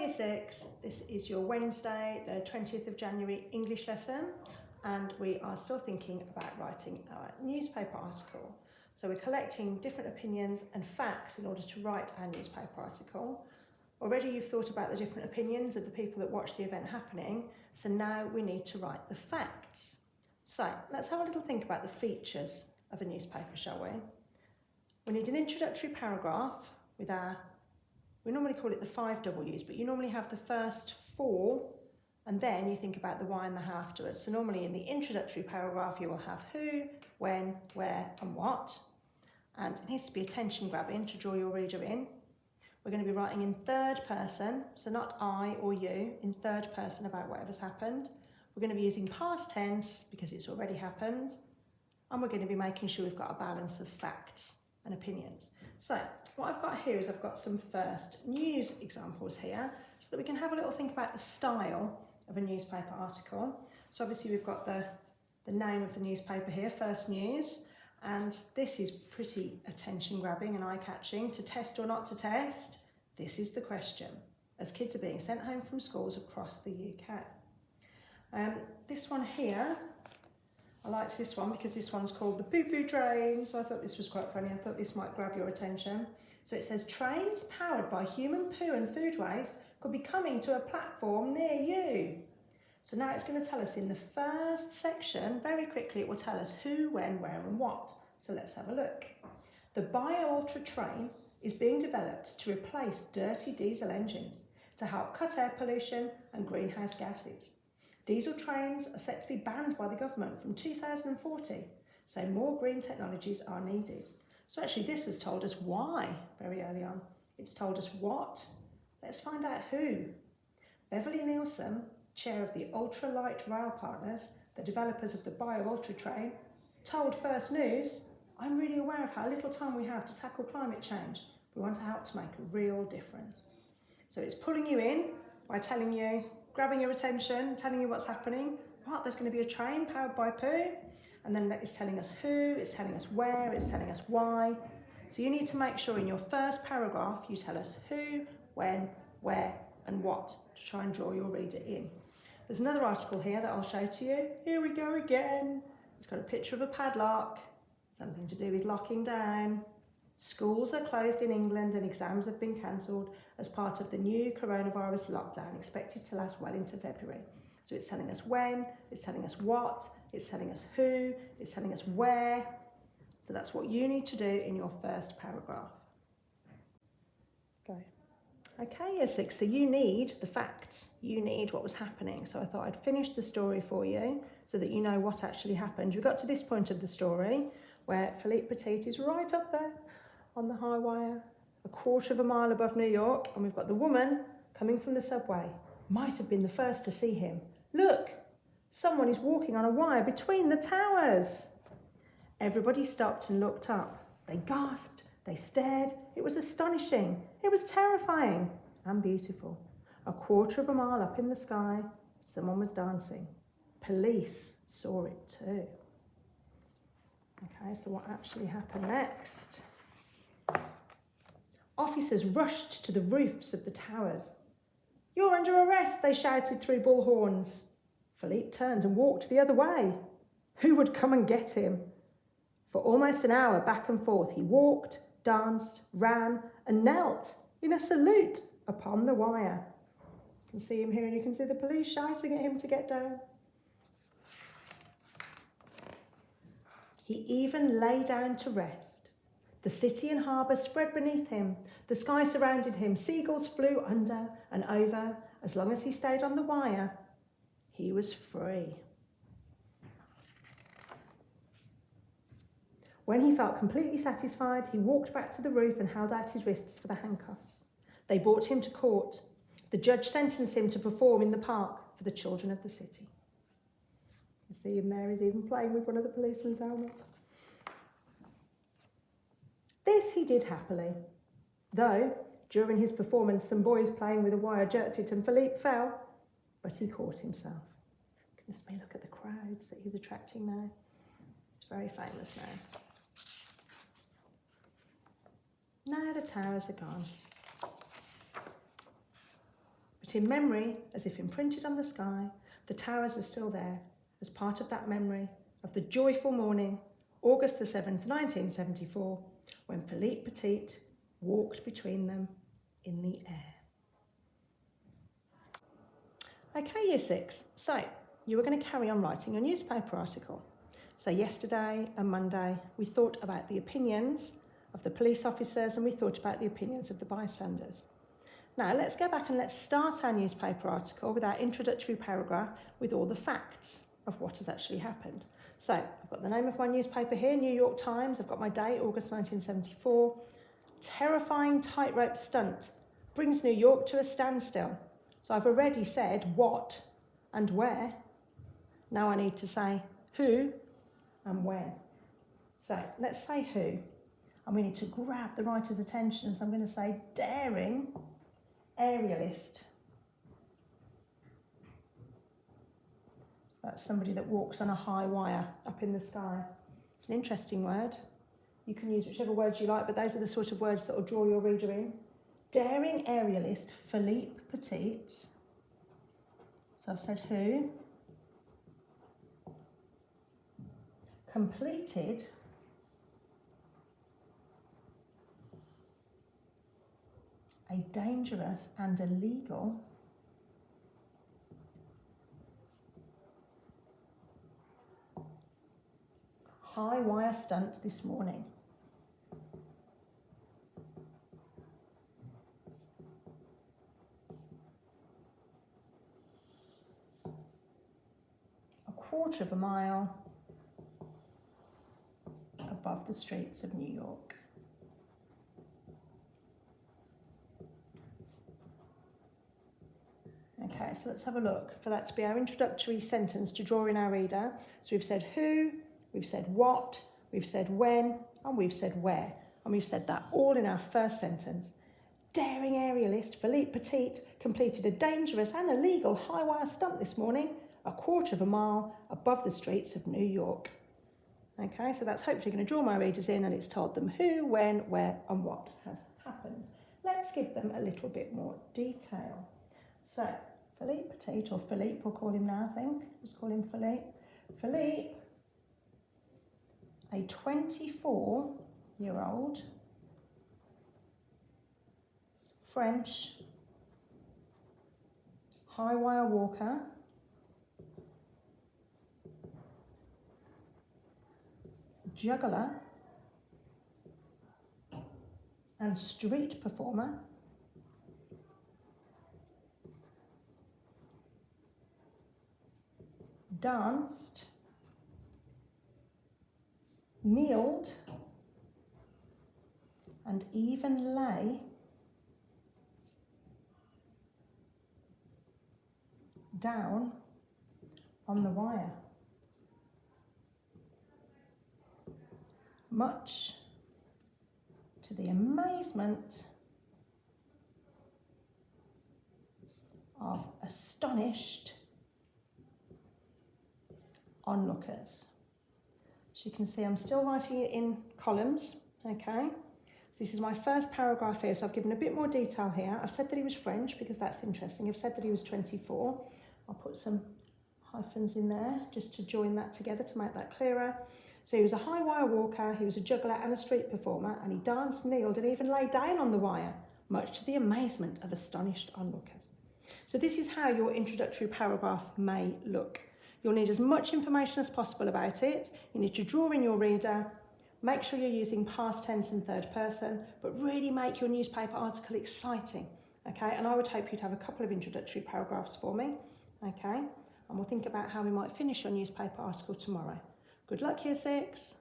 Year 6, this is your Wednesday, the 20th of January English lesson, and we are still thinking about writing our newspaper article. So we're collecting different opinions and facts in order to write our newspaper article. Already you've thought about the different opinions of the people that watch the event happening, so now we need to write the facts. So let's have a little think about the features of a newspaper, shall we? We need an introductory paragraph with we normally call it the 5 W's, but you normally have the first 4 and then you think about the why and the how afterwards. So normally in the introductory paragraph you will have who, when, where and what. And it needs to be attention grabbing to draw your reader in. We're going to be writing in third person, so not I or you, in third person about whatever's happened. We're going to be using past tense because it's already happened. And we're going to be making sure we've got a balance of facts and opinions. So what I've got here is I've got some first news examples here so that we can have a little think about the style of a newspaper article. So obviously we've got the name of the newspaper here, First News, and this is pretty attention grabbing and eye-catching. To test or not to test? This is the question as kids are being sent home from schools across the UK. This one here, I liked this one because this one's called the poo-poo train, so I thought this was quite funny. I thought this might grab your attention. So it says, trains powered by human poo and food waste could be coming to a platform near you. So now it's going to tell us in the first section, very quickly it will tell us who, when, where and what. So let's have a look. The Bio-Ultra train is being developed to replace dirty diesel engines to help cut air pollution and greenhouse gases. Diesel trains are set to be banned by the government from 2040, so more green technologies are needed. So actually this has told us why very early on. It's told us what. Let's find out who. Beverly Nielsen, chair of the Ultralight Rail Partners, the developers of the Bio-Ultra train, told First News, I'm really aware of how little time we have to tackle climate change. We want to help to make a real difference. So it's pulling you in by telling you, grabbing your attention, telling you what's happening. What, there's going to be a train powered by poo? And then it's telling us who, it's telling us where, it's telling us why. So you need to make sure in your first paragraph you tell us who, when, where and what to try and draw your reader in. There's another article here that I'll show to you. Here we go again. It's got a picture of a padlock, something to do with locking down. Schools are closed in England and exams have been cancelled as part of the new coronavirus lockdown expected to last well into February. So it's telling us when, it's telling us what, it's telling us who, it's telling us where. So that's what you need to do in your first paragraph. Go. Okay, Year 6, so you need the facts, you need what was happening. So I thought I'd finish the story for you so that you know what actually happened. We got to this point of the story where Philippe Petit is right up there on the high wire, a quarter of a mile above New York, and we've got the woman coming from the subway. Might have been the first to see him. Look, someone is walking on a wire between the towers. Everybody stopped and looked up. They gasped, they stared. It was astonishing. It was terrifying and beautiful. A quarter of a mile up in the sky, someone was dancing. Police saw it too. Okay, so what actually happened next? Officers rushed to the roofs of the towers. You're under arrest, they shouted through bullhorns. Philippe turned and walked the other way. Who would come and get him? For almost an hour, back and forth, he walked, danced, ran, and knelt in a salute upon the wire. You can see him here, and you can see the police shouting at him to get down. He even lay down to rest. The city and harbour spread beneath him. The sky surrounded him. Seagulls flew under and over. As long as he stayed on the wire, he was free. When he felt completely satisfied, he walked back to the roof and held out his wrists for the handcuffs. They brought him to court. The judge sentenced him to perform in the park for the children of the city. You see him there, he's even playing with one of the policemen's helmets. This he did happily, though during his performance some boys playing with a wire jerked it and Philippe fell, but he caught himself. Goodness me, look at the crowds that he's attracting now. It's very famous now. Now the towers are gone. But in memory, as if imprinted on the sky, the towers are still there as part of that memory of the joyful morning, August the 7th, 1974, when Philippe Petit walked between them in the air. Okay, Year 6, so you were going to carry on writing your newspaper article. So yesterday and Monday, we thought about the opinions of the police officers and we thought about the opinions of the bystanders. Now let's go back and let's start our newspaper article with our introductory paragraph with all the facts of what has actually happened. So I've got the name of my newspaper here, New York Times. I've got my date, August 1974. Terrifying tightrope stunt brings New York to a standstill. So I've already said what and where. Now I need to say who and when. So let's say who. And we need to grab the writer's attention. So I'm going to say daring aerialist. So that's somebody that walks on a high wire up in the sky. It's an interesting word. You can use whichever words you like, but those are the sort of words that will draw your reader in. Daring aerialist Philippe Petit. So I've said who. Completed a dangerous and illegal high wire stunt this morning. A quarter of a mile above the streets of New York. Okay, so let's have a look for that to be our introductory sentence to draw in our reader. So we've said who, we've said what, we've said when, and we've said where. And we've said that all in our first sentence. Daring aerialist Philippe Petit completed a dangerous and illegal high wire stunt this morning, a quarter of a mile above the streets of New York. Okay, so that's hopefully going to draw my readers in, and it's told them who, when, where, and what has happened. Let's give them a little bit more detail. So, Philippe Petit, or Philippe, we'll call him now, I think. Just call him Philippe. Philippe, a 24-year-old French high wire walker, juggler, and street performer, danced, kneeled, and even lay down on the wire. Much to the amazement of astonished onlookers. So you can see I'm still writing it in columns, okay? So this is my first paragraph here, so I've given a bit more detail here. I've said that he was French because that's interesting. I've said that he was 24. I'll put some hyphens in there just to join that together to make that clearer. So he was a high wire walker, he was a juggler and a street performer, and he danced, kneeled and even lay down on the wire, much to the amazement of astonished onlookers. So this is how your introductory paragraph may look. You'll need as much information as possible about it. You need to draw in your reader, make sure you're using past tense and third person, but really make your newspaper article exciting, okay? And I would hope you'd have a couple of introductory paragraphs for me, okay? And we'll think about how we might finish your newspaper article tomorrow. Good luck, Year 6.